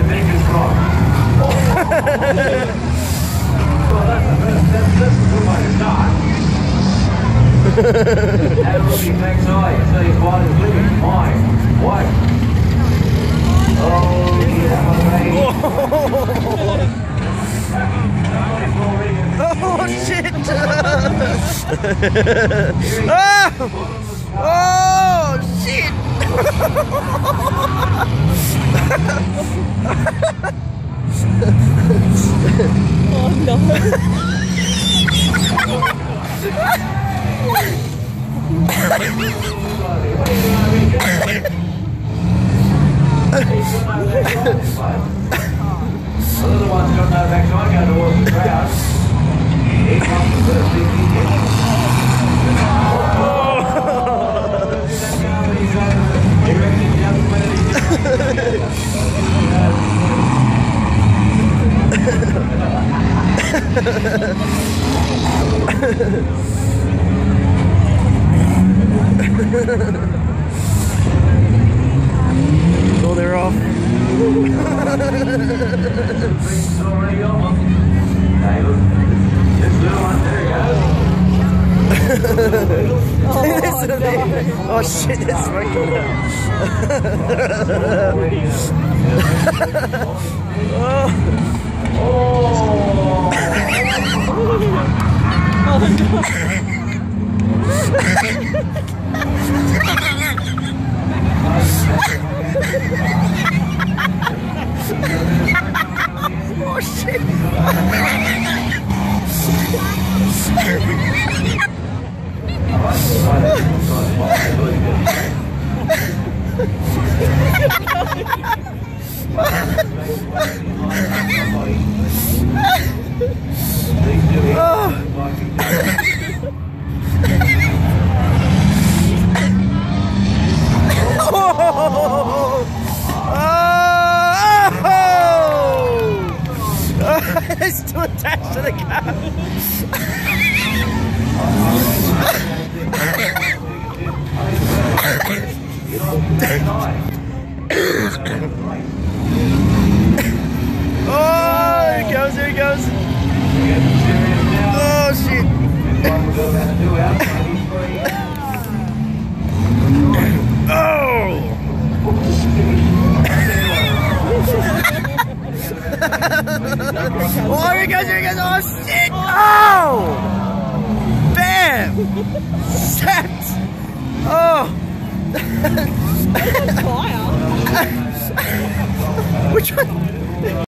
Fingers crossed. Well, that's a good way to start. That will be backside. So your father's living. Mine. Wife. Oh, yeah, okay. Oh shit! Oh! Oh shit! Oh no! Other ones got no backside, go towards the crowd. Here comes the first big hit. He reckons he hasn't played Oh, they're off. It's already on. Hey, look. This little one, there he goes. Oh shit, it's smoking now. Oh! Oh shit! It's still attached to the car. Oh, here he goes, here he goes. Oh shit. Oh! Oh, here he goes, here he goes. Oh shit! Oh! Bam! Set! Oh! Fire! Which one?